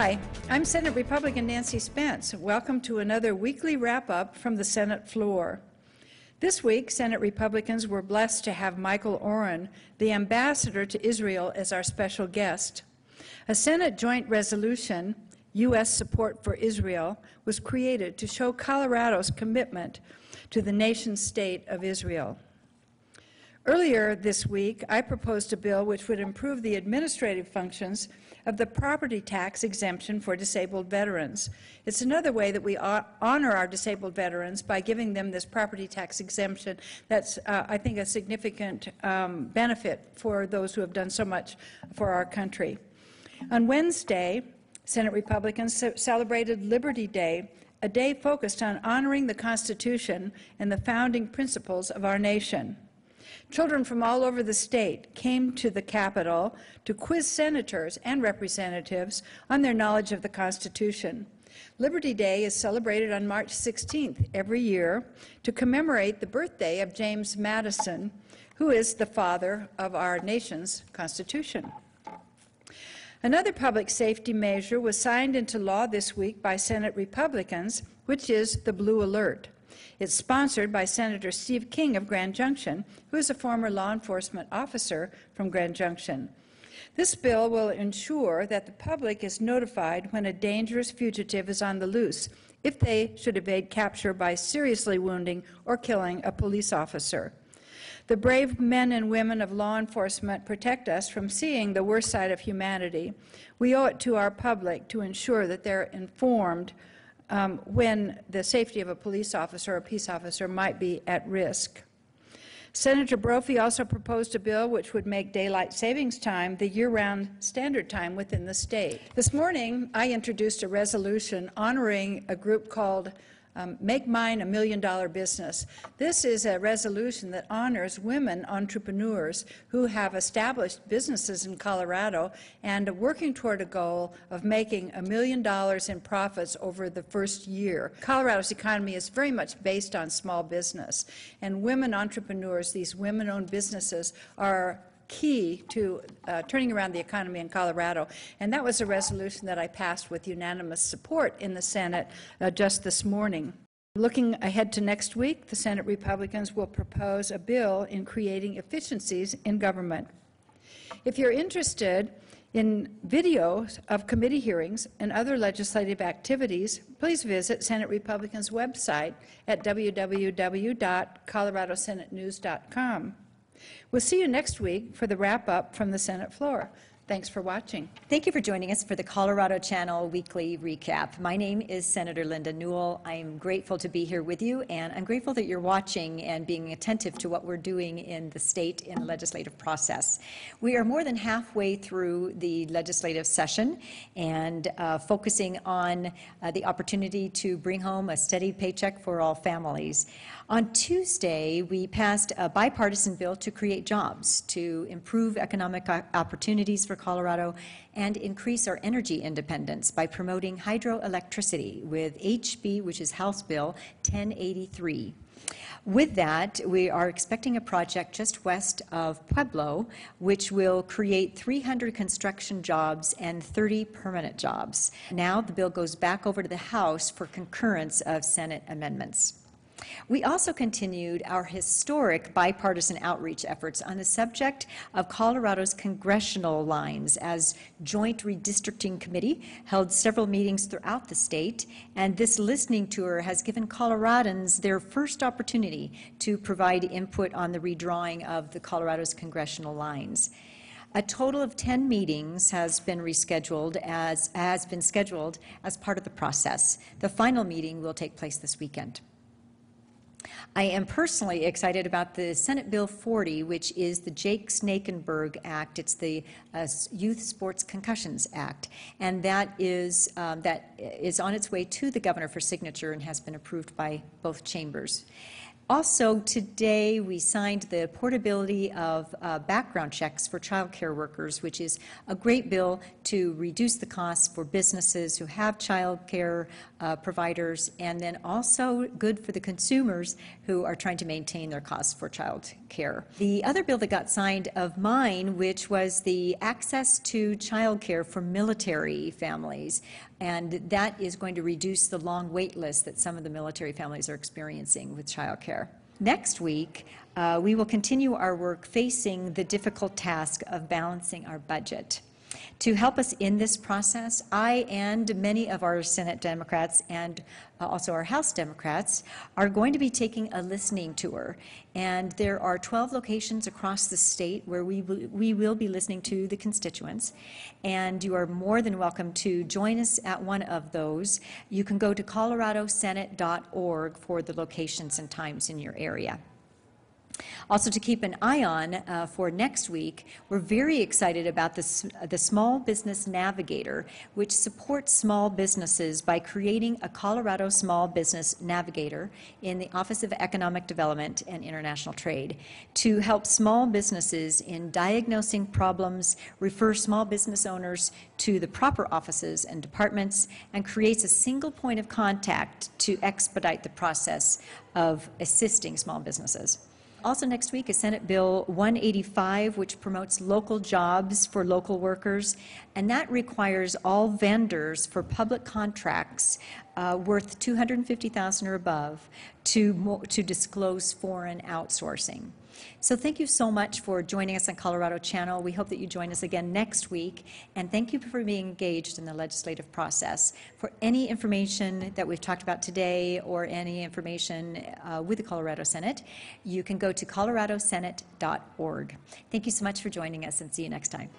Hi, I'm Senate Republican Nancy Spence. Welcome to another weekly wrap-up from the Senate floor. This week, Senate Republicans were blessed to have Michael Oren, the ambassador to Israel, as our special guest. A Senate joint resolution, U.S. support for Israel, was created to show Colorado's commitment to the nation-state of Israel. Earlier this week, I proposed a bill which would improve the administrative functions of the property tax exemption for disabled veterans. It's another way that we honor our disabled veterans by giving them this property tax exemption. That's, I think, a significant benefit for those who have done so much for our country. On Wednesday, Senate Republicans celebrated Liberty Day, a day focused on honoring the Constitution and the founding principles of our nation. Children from all over the state came to the Capitol to quiz senators and representatives on their knowledge of the Constitution. Liberty Day is celebrated on March 16th every year to commemorate the birthday of James Madison, who is the father of our nation's Constitution. Another public safety measure was signed into law this week by Senate Republicans, which is the Blue Alert. It's sponsored by Senator Steve King of Grand Junction, who is a former law enforcement officer from Grand Junction. This bill will ensure that the public is notified when a dangerous fugitive is on the loose, if they should evade capture by seriously wounding or killing a police officer. The brave men and women of law enforcement protect us from seeing the worst side of humanity. We owe it to our public to ensure that they're informed when the safety of a police officer or a peace officer might be at risk. Senator Brophy also proposed a bill which would make daylight savings time the year-round standard time within the state. This morning, I introduced a resolution honoring a group called Make Mine $1 Million Business. This is a resolution that honors women entrepreneurs who have established businesses in Colorado and are working toward a goal of making $1 million in profits over the first year. Colorado's economy is very much based on small business, and women entrepreneurs, these women-owned businesses, are key to turning around the economy in Colorado. And that was a resolution that I passed with unanimous support in the Senate just this morning. Looking ahead to next week, the Senate Republicans will propose a bill in creating efficiencies in government. If you're interested in videos of committee hearings and other legislative activities, please visit Senate Republicans' website at www.coloradosenatenews.com. We'll see you next week for the wrap-up from the Senate floor. Thanks for watching. Thank you for joining us for the Colorado Channel Weekly Recap. My name is Senator Linda Newell. I'm grateful to be here with you, and I'm grateful that you're watching and being attentive to what we're doing in the state in the legislative process. We are more than halfway through the legislative session and focusing on the opportunity to bring home a steady paycheck for all families. On Tuesday, we passed a bipartisan bill to create jobs, to improve economic opportunities for Colorado, and increase our energy independence by promoting hydroelectricity with HB, which is House Bill 1083. With that, we are expecting a project just west of Pueblo, which will create 300 construction jobs and 30 permanent jobs. Now the bill goes back over to the House for concurrence of Senate amendments. We also continued our historic bipartisan outreach efforts on the subject of Colorado's congressional lines as Joint Redistricting Committee held several meetings throughout the state, and this listening tour has given Coloradans their first opportunity to provide input on the redrawing of the Colorado's congressional lines. A total of 10 meetings has been scheduled as part of the process. The final meeting will take place this weekend. I am personally excited about the Senate Bill 40, which is the Jake Snakenberg Act. It's the Youth Sports Concussions Act, and that is on its way to the governor for signature and has been approved by both chambers. Also, today we signed the portability of background checks for child care workers, which is a great bill to reduce the costs for businesses who have child care providers, and then also good for the consumers who are trying to maintain their costs for child care. The other bill that got signed of mine, which was the access to child care for military families, and that is going to reduce the long wait list that some of the military families are experiencing with child care. Next week, we will continue our work facing the difficult task of balancing our budget. To help us in this process, I and many of our Senate Democrats and also our House Democrats are going to be taking a listening tour. And there are 12 locations across the state where we will be listening to the constituents. And you are more than welcome to join us at one of those. You can go to coloradosenate.org for the locations and times in your area. Also, to keep an eye on for next week, we're very excited about the Small Business Navigator, which supports small businesses by creating a Colorado Small Business Navigator in the Office of Economic Development and International Trade to help small businesses in diagnosing problems, refer small business owners to the proper offices and departments, and creates a single point of contact to expedite the process of assisting small businesses. Also next week is Senate Bill 185, which promotes local jobs for local workers, and that requires all vendors for public contracts worth $250,000 or above to disclose foreign outsourcing. So thank you so much for joining us on Colorado Channel. We hope that you join us again next week, and thank you for being engaged in the legislative process. For any information that we've talked about today or any information with the Colorado Senate, you can go to coloradosenate.org. Thank you so much for joining us, and see you next time.